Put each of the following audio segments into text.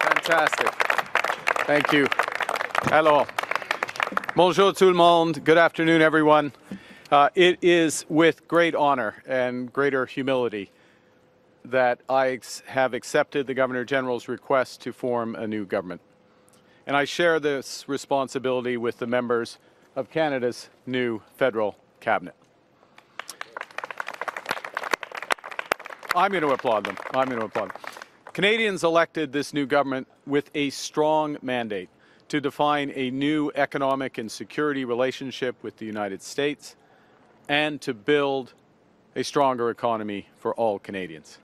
Fantastic. Thank you. Hello. Bonjour tout le monde. Good afternoon, everyone. It is with great honor and greater humility that I have accepted the Governor General's request to form a new government. And I share this responsibility with the members of Canada's new federal cabinet. I'm going to applaud them. I'm going to applaud them. Canadians elected this new government with a strong mandate to define a new economic and security relationship with the United States and to build a stronger economy for all Canadians.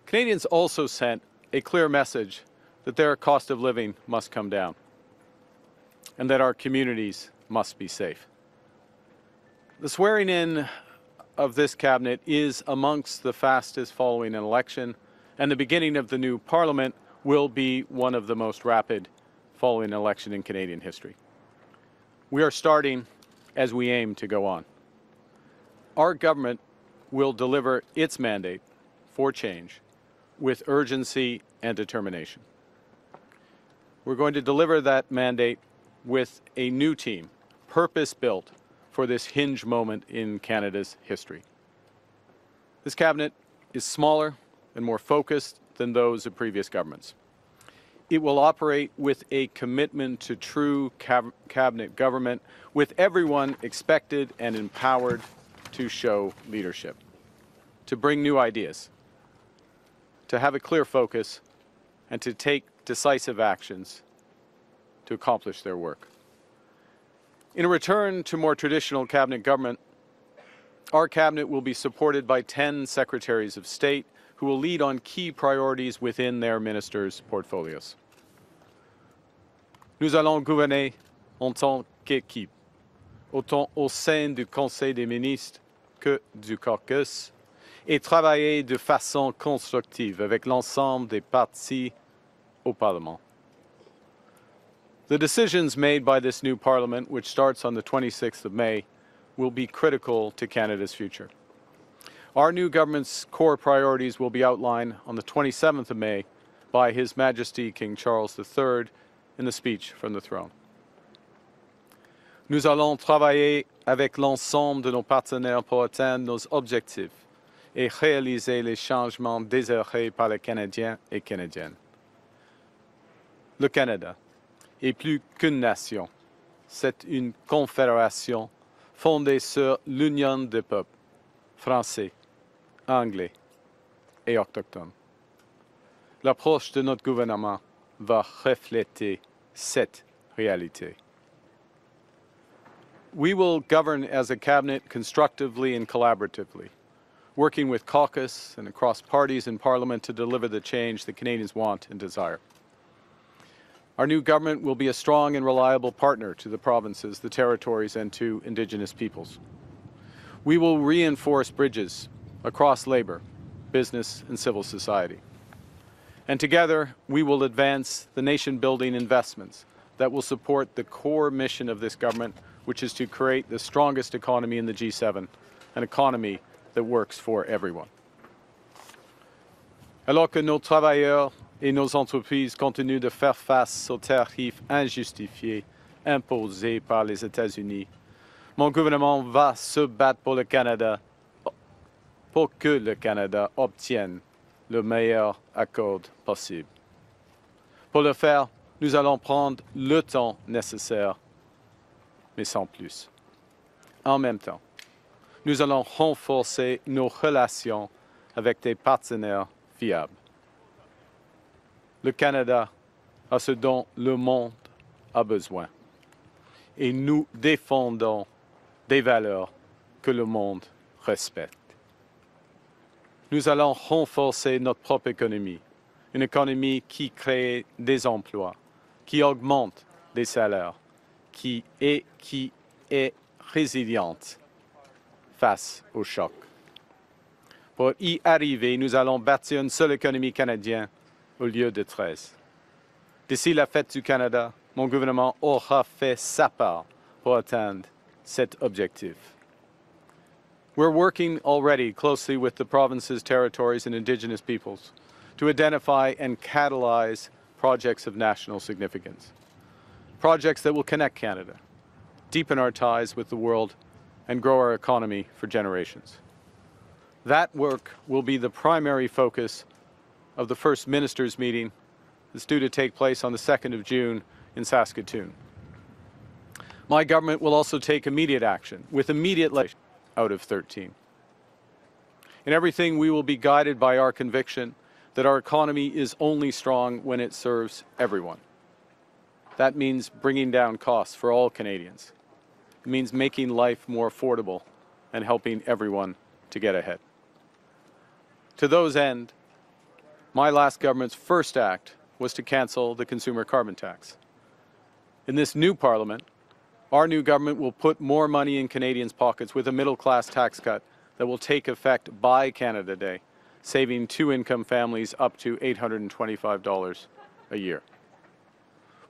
Canadians also sent a clear message that their cost of living must come down and that our communities must be safe. The swearing in of this cabinet is amongst the fastest following an election, and the beginning of the new parliament will be one of the most rapid following an election in Canadian history. We are starting as we aim to go on. Our government will deliver its mandate for change with urgency and determination. We're going to deliver that mandate with a new team, purpose-built for this hinge moment in Canada's history. This cabinet is smaller and more focused than those of previous governments. It will operate with a commitment to true cabinet government, with everyone expected and empowered to show leadership, to bring new ideas, to have a clear focus, and to take decisive actions to accomplish their work. In a return to more traditional cabinet government, our cabinet will be supported by 10 secretaries of state who will lead on key priorities within their ministers' portfolios. Nous allons gouverner en tant qu'équipe, autant au sein du Conseil des ministres que du caucus, et travailler de façon constructive avec l'ensemble des partis au Parlement. The decisions made by this new Parliament, which starts on the 26th of May, will be critical to Canada's future. Our new government's core priorities will be outlined on the 27th of May by His Majesty King Charles III in the speech from the throne. Nous allons travailler avec l'ensemble de nos partenaires pour atteindre nos objectifs et réaliser les changements désirés par les Canadiens et Canadiennes. Le Canada est plus qu'une nation. C'est une confédération fondée sur l'union des peuples français, anglais et autochtones. L'approche de notre gouvernement va refléter cette réalité. We will govern as a cabinet constructively and collaboratively, working with caucus and across parties in Parliament to deliver the change that Canadians want and desire. Our new government will be a strong and reliable partner to the provinces, the territories, and to Indigenous peoples. We will reinforce bridges across labor, business, and civil society. And together, we will advance the nation-building investments that will support the core mission of this government, which is to create the strongest economy in the G7, an economy that works for everyone. Alors que nos travailleurs et nos entreprises continuent de faire face aux tarifs injustifiés imposés par les États-Unis, mon gouvernement va se battre pour le Canada, pour que le Canada obtienne le meilleur accord possible. Pour le faire, nous allons prendre le temps nécessaire, mais sans plus. En même temps, nous allons renforcer nos relations avec des partenaires fiables. Le Canada a ce dont le monde a besoin. Et nous défendons des valeurs que le monde respecte. Nous allons renforcer notre propre économie, une économie qui crée des emplois, qui augmente des salaires, qui est résiliente face aux chocs. Pour y arriver, nous allons bâtir une seule économie canadienne au lieu de 13. D'ici la fête du Canada, mon gouvernement aura fait sa part pour atteindre cet objectif. We're working already closely with the provinces, territories, and Indigenous peoples to identify and catalyze projects of national significance. Projects that will connect Canada, deepen our ties with the world, and grow our economy for generations. That work will be the primary focus of the first ministers' meeting that's due to take place on the 2nd of June in Saskatoon. My government will also take immediate action with immediate legislation out of 13. In everything, we will be guided by our conviction that our economy is only strong when it serves everyone. That means bringing down costs for all Canadians. It means making life more affordable and helping everyone to get ahead. To those end, my last government's first act was to cancel the consumer carbon tax. In this new Parliament, our new government will put more money in Canadians' pockets with a middle-class tax cut that will take effect by Canada Day, saving two-income families up to $825 a year.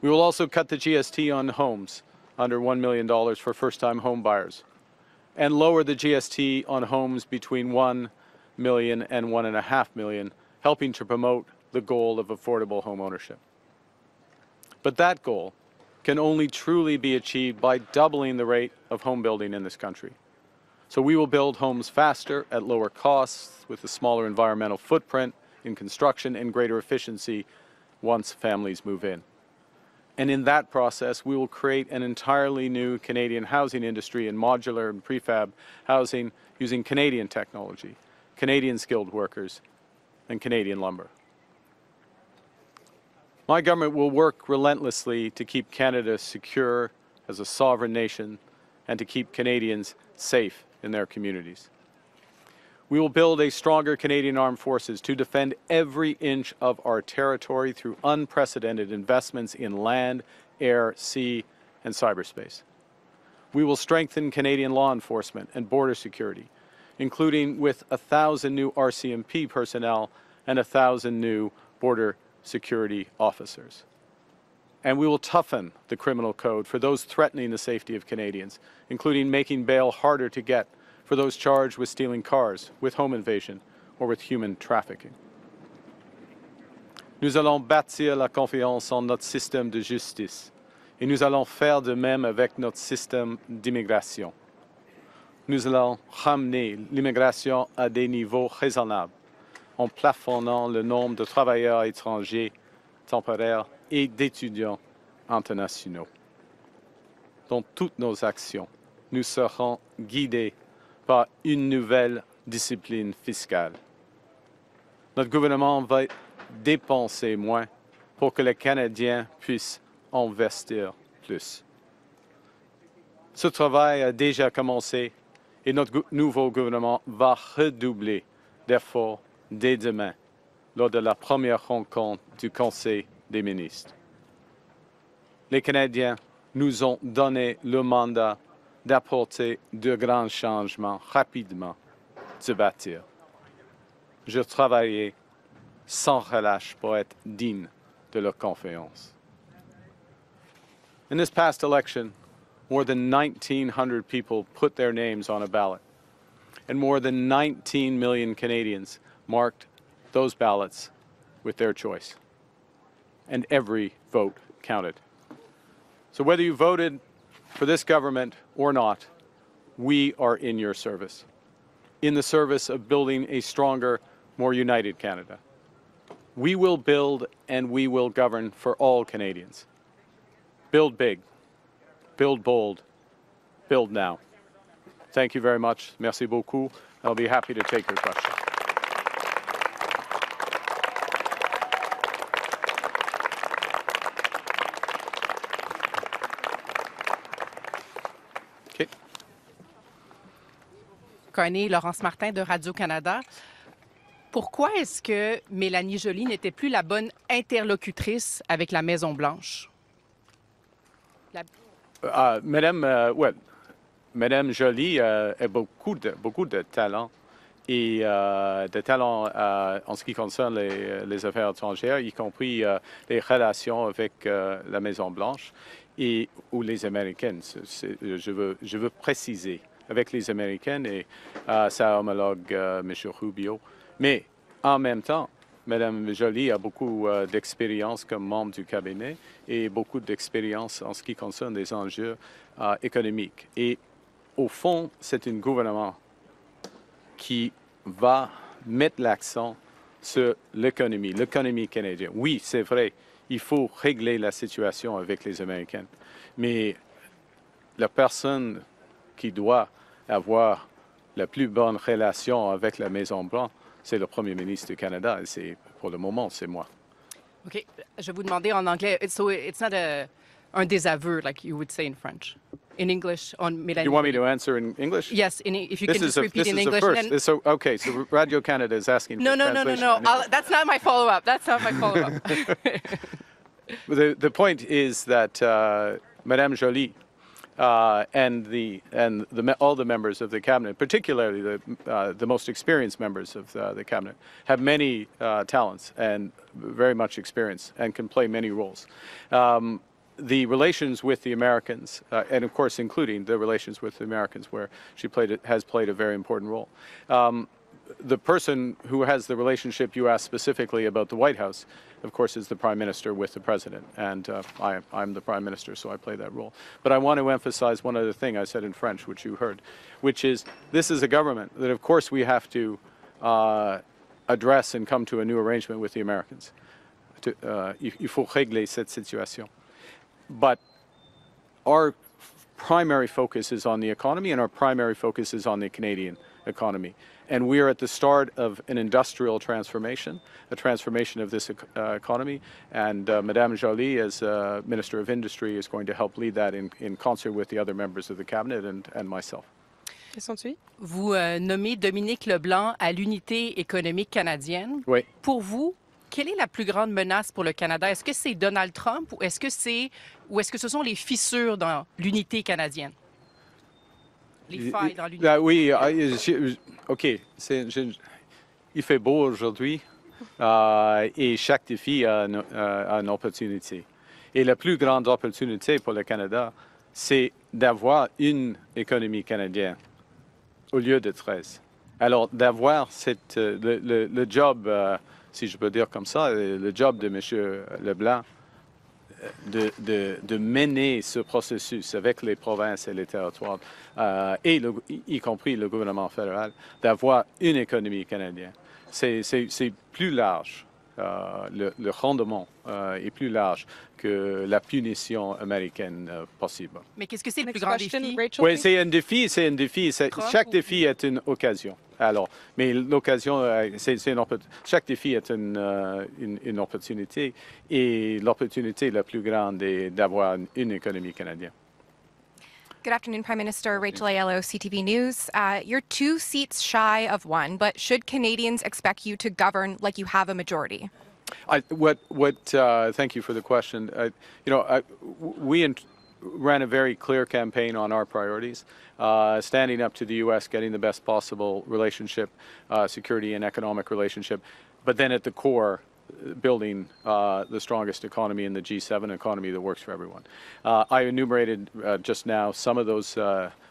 We will also cut the GST on homes under $1 million for first-time home buyers and lower the GST on homes between $1 million and $1.5 million, helping to promote the goal of affordable home ownership. But that goal can only truly be achieved by doubling the rate of home building in this country. So we will build homes faster at lower costs with a smaller environmental footprint in construction and greater efficiency once families move in. And in that process, we will create an entirely new Canadian housing industry in modular and prefab housing using Canadian technology, Canadian skilled workers, and Canadian lumber. My government will work relentlessly to keep Canada secure as a sovereign nation and to keep Canadians safe in their communities. We will build a stronger Canadian Armed Forces to defend every inch of our territory through unprecedented investments in land, air, sea, and cyberspace. We will strengthen Canadian law enforcement and border security, including with 1,000 new RCMP personnel and 1,000 new border security officers. And we will toughen the criminal code for those threatening the safety of Canadians, including making bail harder to get for those charged with stealing cars, with home invasion, or with human trafficking. Nous allons bâtir la confiance en notre système de justice et nous allons faire de même avec notre système d'immigration. Nous allons ramener l'immigration à des niveaux raisonnables en plafonnant le nombre de travailleurs étrangers temporaires et d'étudiants internationaux. Dans toutes nos actions, nous serons guidés par une nouvelle discipline fiscale. Notre gouvernement va dépenser moins pour que les Canadiens puissent investir plus. Ce travail a déjà commencé et notre nouveau gouvernement va redoubler d'efforts dès demain lors de la première rencontre du Conseil des ministres. Les Canadiens nous ont donné le mandat d'apporter de grands changements rapidement, de bâtir. Je travaillais sans relâche pour être digne de leur confiance. In this past election, more than 1,900 people put their names on a ballot, and more than 19 million Canadians marked those ballots with their choice. And every vote counted. So whether you voted for this government or not, we are in your service, in the service of building a stronger, more united Canada. We will build and we will govern for all Canadians. Build big, build bold, build now. Thank you very much. Merci beaucoup. I'll be happy to take your questions. Okay. Carney, Laurence Martin de Radio-Canada. Pourquoi est-ce que Mélanie Joly n'était plus la bonne interlocutrice avec la Maison-Blanche? Madame Joly a beaucoup de talent et de talent en ce qui concerne les affaires étrangères, y compris les relations avec la Maison-Blanche ou les Américaines. Je veux préciser, avec les Américaines et sa homologue, M. Rubio. Mais en même temps, Madame Joly a beaucoup d'expérience comme membre du cabinet et beaucoup d'expérience en ce qui concerne les enjeux économiques. Et au fond, c'est un gouvernement qui va mettre l'accent sur l'économie canadienne. Oui, c'est vrai, il faut régler la situation avec les Américains, mais la personne qui doit avoir la plus bonne relation avec la Maison-Blanche, c'est le Premier ministre du Canada, et pour le moment, c'est moi. OK. Je vais vous demander en anglais. So it's not un désaveu, like you would say in French. In English, on Mélanie. You want me to answer in English? Yes, if you can just repeat in English. This is a first. Okay, so Radio Canada is asking No, for no, no, no, translation. no. That's not my follow-up. That's not my follow-up. The point is that Madame Joly and all the members of the cabinet, particularly the most experienced members of the cabinet, have many talents and very much experience and can play many roles. The relations with the Americans, and of course including the relations with the Americans, where she has played a very important role. The person who has the relationship you asked specifically about the White House, of course, is the Prime Minister with the President, and I'm the Prime Minister, so I play that role. But I want to emphasize one other thing I said in French, which you heard, which is this is a government that, of course, we have to address and come to a new arrangement with the Americans. Il faut régler cette situation. But our primary focus is on the economy, and our primary focus is on the Canadian economy. And we are at the start of an industrial transformation, a transformation of this economy. And Madame Joly, as Minister of Industry, is going to help lead that in concert with the other members of the Cabinet and myself. Vous nommez Dominique Leblanc à l'unité économique canadienne. Oui. Pour vous, quelle est la plus grande menace pour le Canada? Est-ce que c'est Donald Trump ou est-ce que ce sont les fissures dans l'unité canadienne? Les failles dans l'unité? Oui, OK. Il fait beau aujourd'hui et chaque défi a une opportunité. Et la plus grande opportunité pour le Canada, c'est d'avoir une économie canadienne au lieu de 13. Alors, d'avoir le job, si je peux dire comme ça, le job de M. Leblanc, de mener ce processus avec les provinces et les territoires, y compris le gouvernement fédéral, d'avoir une économie canadienne. C'est plus large. Le rendement est plus large que la punition américaine possible. Mais qu'est-ce que c'est le plus grand défi? Oui, c'est un défi. Chaque défi est une occasion. Alors, mais l'occasion, chaque défi est une opportunité, et l'opportunité la plus grande est d'avoir une économie canadienne. Good afternoon, Prime Minister. Rachel Aiello, CTV News. You're 2 seats shy of 1, but should Canadians expect you to govern like you have a majority? Thank you for the question. We ran a very clear campaign on our priorities, standing up to the U.S., getting the best possible relationship, security and economic relationship, but then at the core, building the strongest economy in the G7 economy that works for everyone. I enumerated just now some of those,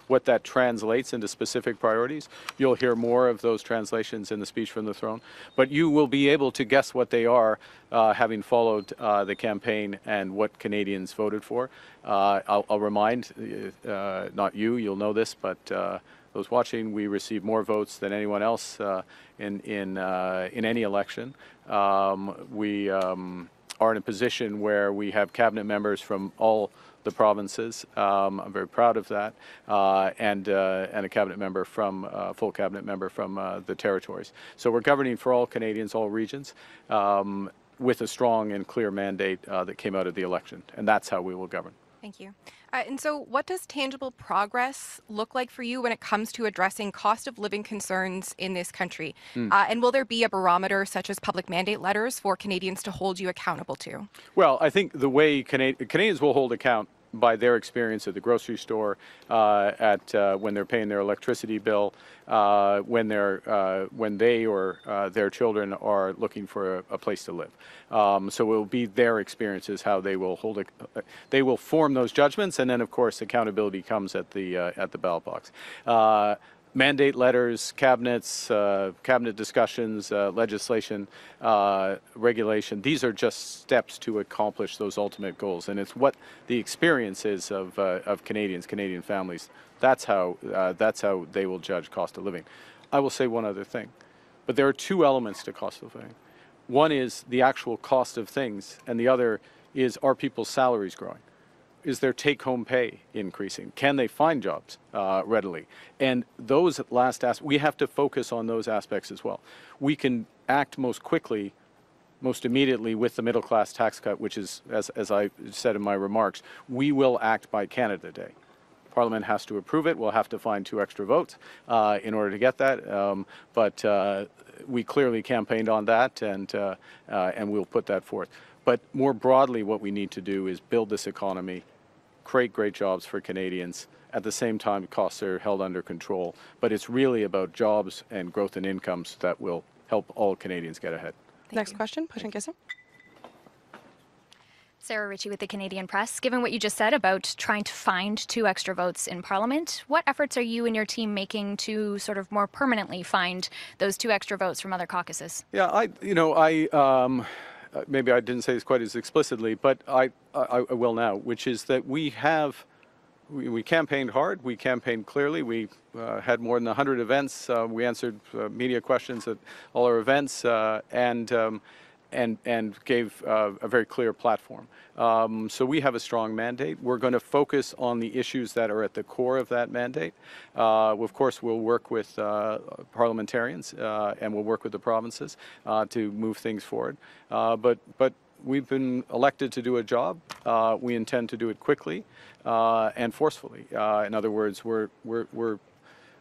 what that translates into specific priorities. You'll hear more of those translations in the speech from the throne, but you will be able to guess what they are, having followed the campaign and what Canadians voted for. I'll remind, not you'll know this, but those watching, we receive more votes than anyone else in any election. We are in a position where we have cabinet members from all the provinces. I'm very proud of that, and a cabinet member full cabinet member from the territories. So we're governing for all Canadians, all regions, with a strong and clear mandate that came out of the election, and that's how we will govern. Thank you. And so what does tangible progress look like for you when it comes to addressing cost of living concerns in this country? And will there be a barometer such as public mandate letters for Canadians to hold you accountable to? Well, I think the way Canadians will hold account by their experience at the grocery store, when they're paying their electricity bill, when they or their children are looking for a place to live. So it will be their experiences how they will they will form those judgments, and then of course accountability comes at the ballot box. mandate letters, cabinet discussions, legislation, regulation, these are just steps to accomplish those ultimate goals. And it's what the experience is of Canadian families. That's how they will judge cost of living. I will say one other thing, but there are two elements to cost of living. One is the actual cost of things, and the other is, are people's salaries growing? Is their take-home pay increasing? Can they find jobs readily? And those last aspects, we have to focus on those aspects as well. We can act most quickly, most immediately with the middle class tax cut, which is, as I said in my remarks, we will act by Canada Day. Parliament has to approve it. We'll have to find 2 extra votes in order to get that. But we clearly campaigned on that, and we'll put that forth. But more broadly, what we need to do is build this economy, create great jobs for Canadians. At the same time, costs are held under control. But it's really about jobs and growth in incomes that will help all Canadians get ahead. Next question, push and kiss. Sarah Ritchie with the Canadian Press. Given what you just said about trying to find 2 extra votes in Parliament, what efforts are you and your team making to sort of more permanently find those 2 extra votes from other caucuses? Yeah, maybe I didn't say this quite as explicitly, but I will now, which is that we campaigned hard, we campaigned clearly, we had more than 100 events, we answered media questions at all our events, and gave a very clear platform. So we have a strong mandate. We're going to focus on the issues that are at the core of that mandate. Of course, we'll work with parliamentarians and we'll work with the provinces to move things forward. But we've been elected to do a job. We intend to do it quickly and forcefully. In other words,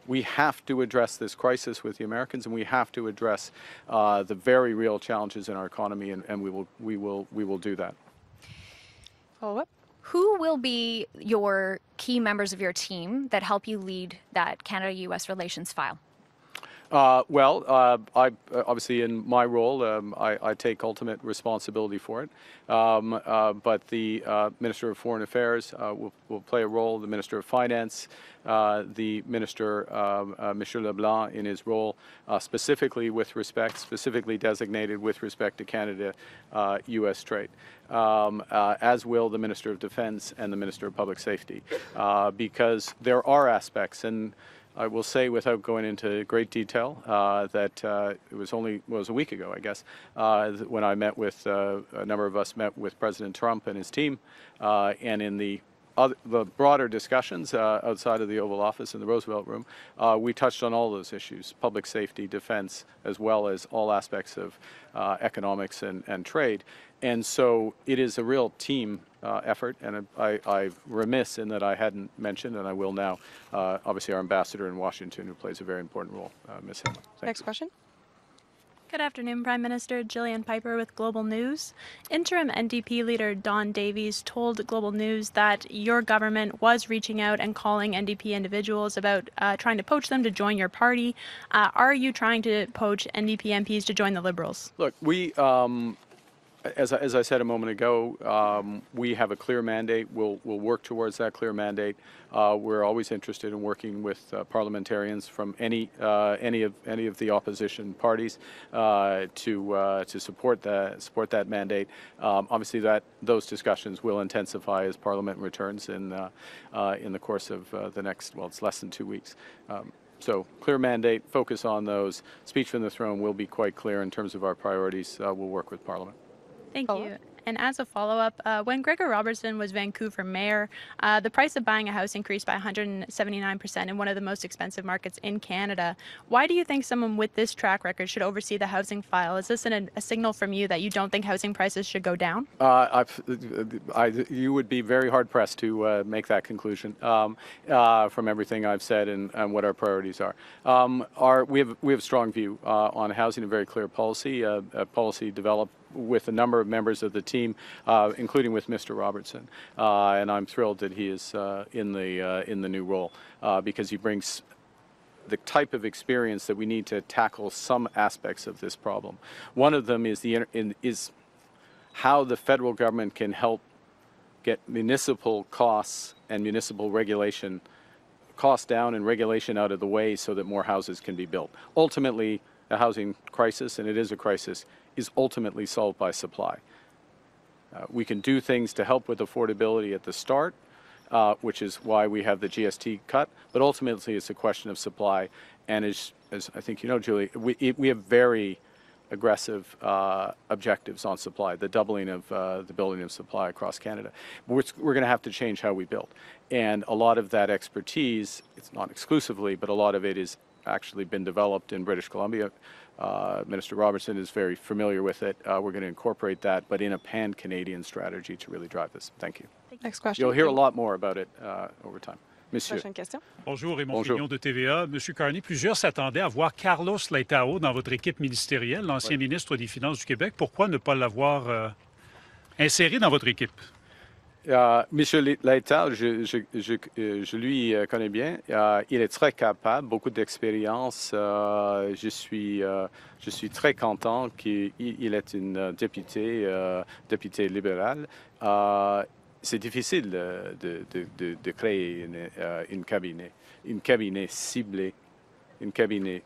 we have to address this crisis with the Americans, and we have to address the very real challenges in our economy, and we will do that. Follow up. Who will be your key members of your team that help you lead that Canada-U.S. relations file? I obviously in my role, I take ultimate responsibility for it. But the Minister of Foreign Affairs will play a role. The Minister of Finance, the Minister, Monsieur Leblanc, in his role specifically designated with respect to Canada-U.S. trade, as will the Minister of Defense and the Minister of Public Safety, because there are aspects, and I will say, without going into great detail, that it was a week ago, I guess, when I met with, a number of us met with President Trump and his team, and in the broader discussions outside of the Oval Office in the Roosevelt Room, we touched on all those issues: public safety, defense, as well as all aspects of economics and trade. And so it is a real team effort, and I'm remiss in that I hadn't mentioned, and I will now, obviously our ambassador in Washington, who plays a very important role, Ms. Hill. Next question. Good afternoon, Prime Minister. Gillian Piper with Global News. Interim NDP leader Don Davies told Global News that your government was reaching out and calling NDP individuals about trying to poach them to join your party. Are you trying to poach NDP MPs to join the Liberals? Look, we, as I said a moment ago, we have a clear mandate. We'll work towards that clear mandate. We're always interested in working with parliamentarians from any of the opposition parties to support that mandate. Obviously, those discussions will intensify as Parliament returns in the course of the next, well, it's less than 2 weeks. So clear mandate, focus on those. Speech from the throne will be quite clear in terms of our priorities. We'll work with Parliament. Thank you. And as a follow-up, when Gregor Robertson was Vancouver mayor, the price of buying a house increased by 179% in one of the most expensive markets in Canada. Why do you think someone with this track record should oversee the housing file? Is this a signal from you that you don't think housing prices should go down? You would be very hard-pressed to make that conclusion from everything I've said and what our priorities are. We have a strong view on housing, a very clear policy, a policy developed with a number of members of the team, including with Mr. Robertson, and I'm thrilled that he is in the new role because he brings the type of experience that we need to tackle some aspects of this problem. One of them is how the federal government can help get municipal costs and municipal regulation costs down and regulation out of the way so that more houses can be built. Ultimately, a housing crisis, and it is a crisis, is ultimately solved by supply. We can do things to help with affordability at the start, which is why we have the GST cut, but ultimately it's a question of supply. And as I think you know, Joly, we have very aggressive objectives on supply, the doubling of the building of supply across Canada. We're going to have to change how we build. And a lot of that expertise, it's not exclusively, but a lot of it is actually been developed in British Columbia. Minister Robertson is very familiar with it. We're going to incorporate that, but in a pan-Canadian strategy to really drive this. Thank you. Next question. You'll hear a lot more about it over time. Monsieur. Prochaine question. Bonjour, Raymond Bonjour. Fillon de TVA. Monsieur Carney, plusieurs s'attendaient à voir Carlos Leitao dans votre équipe ministérielle, l'ancien ministre des Finances du Québec. Pourquoi ne pas l'avoir inséré dans votre équipe? Monsieur Leitao, je lui connais bien. Il est très capable, beaucoup d'expérience. Je suis très content qu'il est une député libérale. C'est difficile de créer une cabinet ciblé, un cabinet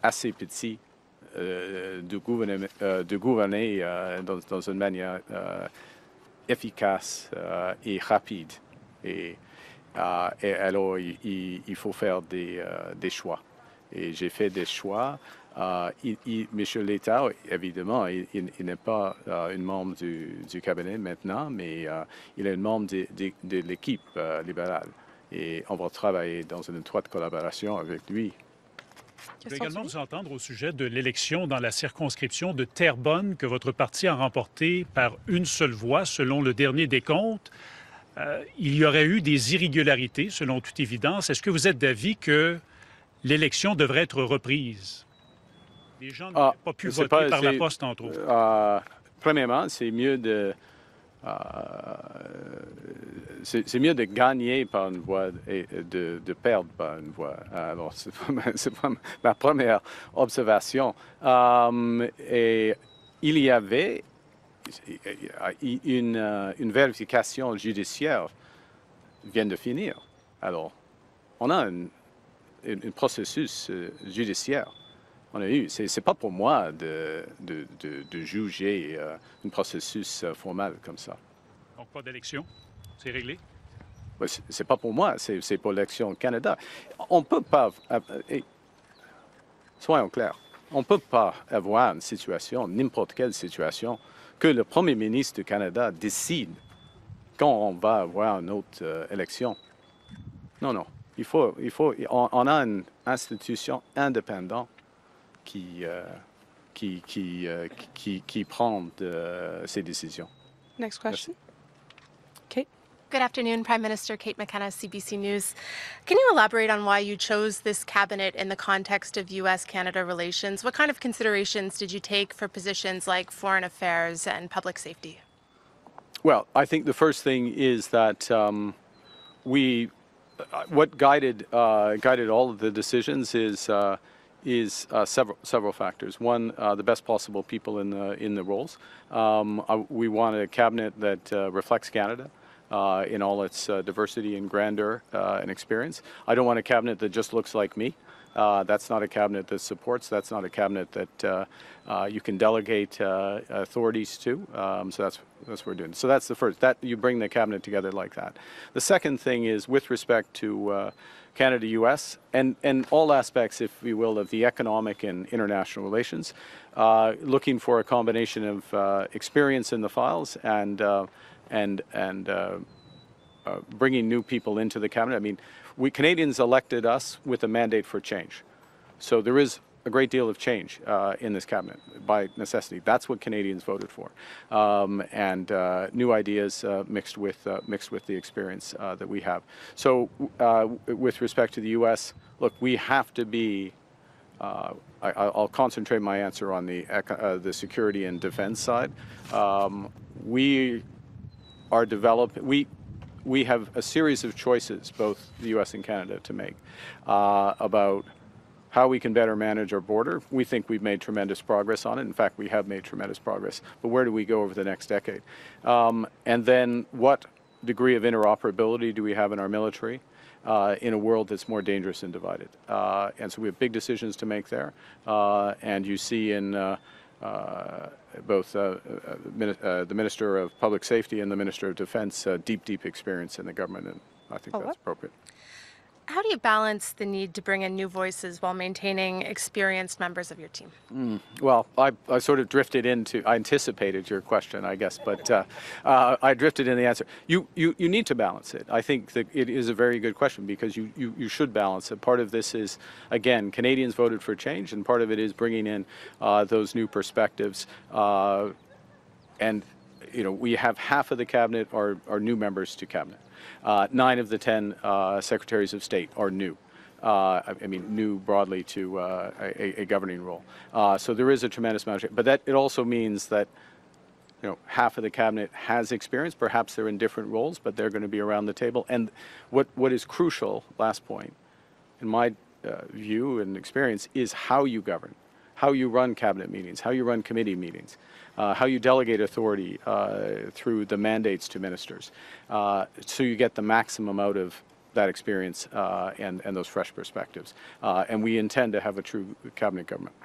assez petit de gouverner dans une manière efficace et rapide. Et alors, il faut faire des choix. Et j'ai fait des choix. M. Leitao, évidemment, il n'est pas un membre du cabinet maintenant, mais il est un membre de l'équipe libérale. Et on va travailler dans une étroite collaboration avec lui. Je vais également vous entendre au sujet de l'élection dans la circonscription de Terrebonne que votre parti a remportée par une seule voix, selon le dernier décompte. Il y aurait eu des irrégularités, selon toute évidence. Est-ce que vous êtes d'avis que l'élection devrait être reprise? Les gens n'ont pas pu voter par la poste, entre autres. Premièrement, c'est mieux de gagner par une voix et de perdre par une voix. Alors, c'est pas ma première observation. Et il y avait une vérification judiciaire vient de finir. Alors, on a un processus judiciaire. On a eu. C'est pas pour moi de juger un processus formel comme ça. Donc, pas d'élection? C'est réglé? C'est pas pour moi, c'est pour l'élection au Canada. On peut pas. Soyons clairs, on peut pas avoir une situation, n'importe quelle situation, que le premier ministre du Canada décide quand on va avoir une autre élection. Non, non. On a une institution indépendante qui prend ces décisions. Next question. Kate. Good afternoon, Prime Minister. Kate McKenna, CBC News. Can you elaborate on why you chose this cabinet in the context of U.S.-Canada relations? What kind of considerations did you take for positions like foreign affairs and public safety? Well, I think the first thing is that what guided all of the decisions is several factors. One, the best possible people in the roles. We want a cabinet that reflects Canada in all its diversity and grandeur and experience. I don't want a cabinet that just looks like me. That's not a cabinet that supports. That's not a cabinet that you can delegate authorities to. So that's what we're doing. So that's the first. That you bring the cabinet together like that. The second thing is with respect to Canada-U.S. and all aspects, if you will, of the economic and international relations, looking for a combination of experience in the files and bringing new people into the cabinet. I mean, we Canadians elected us with a mandate for change. So there is a great deal of change in this cabinet by necessity. That's what Canadians voted for, and new ideas mixed with the experience that we have. So with respect to the U.S., look, we have to be. I'll concentrate my answer on the security and defense side. We are developing. We have a series of choices, both the U.S. and Canada, to make about how we can better manage our border. We think we've made tremendous progress on it. In fact, we have made tremendous progress. But where do we go over the next decade? And then what degree of interoperability do we have in our military? in a world that's more dangerous and divided. And so we have big decisions to make there. And you see in both the Minister of Public Safety and the Minister of Defense deep experience in the government, and I think that's appropriate. How do you balance the need to bring in new voices while maintaining experienced members of your team? Well, I sort of drifted into, I anticipated your question, I guess, but I drifted in the answer. You need to balance it. I think that it is a very good question because you should balance it. Part of this is, again, Canadians voted for change, and part of it is bringing in those new perspectives. And, you know, we have half of the cabinet are new members to cabinet. 9 of the 10 secretaries of state are new. I mean, new broadly to a governing role. So there is a tremendous amount of change. But that it also means that, you know, half of the cabinet has experience. Perhaps they're in different roles, but they're going to be around the table. And what is crucial, last point, in my view and experience, is how you govern, how you run cabinet meetings, how you run committee meetings. How you delegate authority through the mandates to ministers, so you get the maximum out of that experience and those fresh perspectives. And we intend to have a true cabinet government.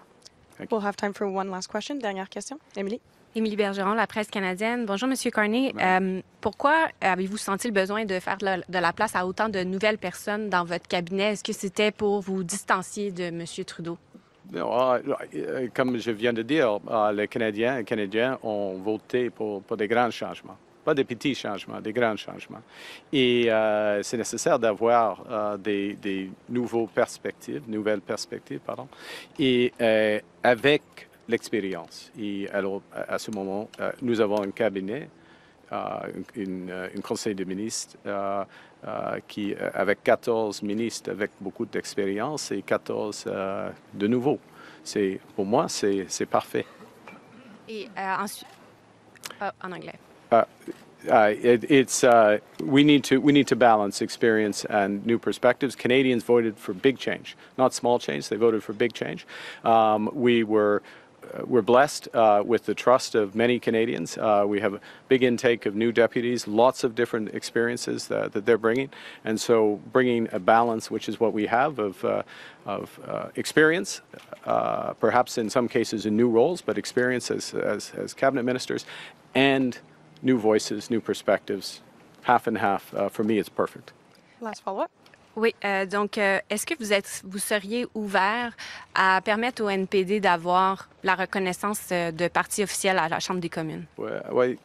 Thank you. We'll have time for one last question. Dernière question. Émilie. Émilie Bergeron, la presse canadienne. Bonjour, Monsieur Carney. Pourquoi avez-vous senti le besoin de faire de la place à autant de nouvelles personnes dans votre cabinet? Est-ce que c'était pour vous distancier de Monsieur Trudeau? Comme je viens de dire, les Canadiens et Canadiens ont voté pour des grands changements, pas des petits changements, des grands changements. Et c'est nécessaire d'avoir des nouvelles perspectives, et avec l'expérience. Et alors, à ce moment, nous avons un cabinet, un conseil de ministres, qui, avec 14 ministres avec beaucoup d'expérience et 14 de nouveaux. Pour moi, c'est parfait. Et ensuite, en anglais. We need to balance experience and new perspectives. Canadians voted for big change, not small change. They voted for big change. We're blessed with the trust of many Canadians. We have a big intake of new deputies, lots of different experiences that they're bringing. And so bringing a balance, which is what we have, of experience, perhaps in some cases in new roles, but experience as cabinet ministers, and new voices, new perspectives, half and half. For me, it's perfect. Last follow-up. Oui, donc est-ce que vous seriez ouvert à permettre au NPD d'avoir la reconnaissance de parti officiel à la Chambre des communes? Oui,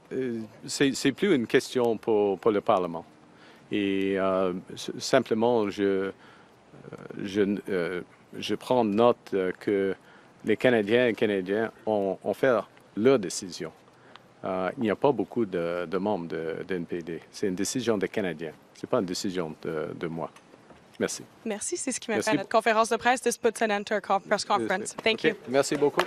c'est plus une question pour le Parlement. Et simplement, je prends note que les Canadiens et Canadiens ont fait leur décision. Il n'y a pas beaucoup de membres de NPD. C'est une décision des Canadiens. Ce n'est pas une décision de moi. Merci. Merci. C'est ce qui m'a fait à notre conférence de presse. This puts an end to our press conference. Thank you. Merci beaucoup.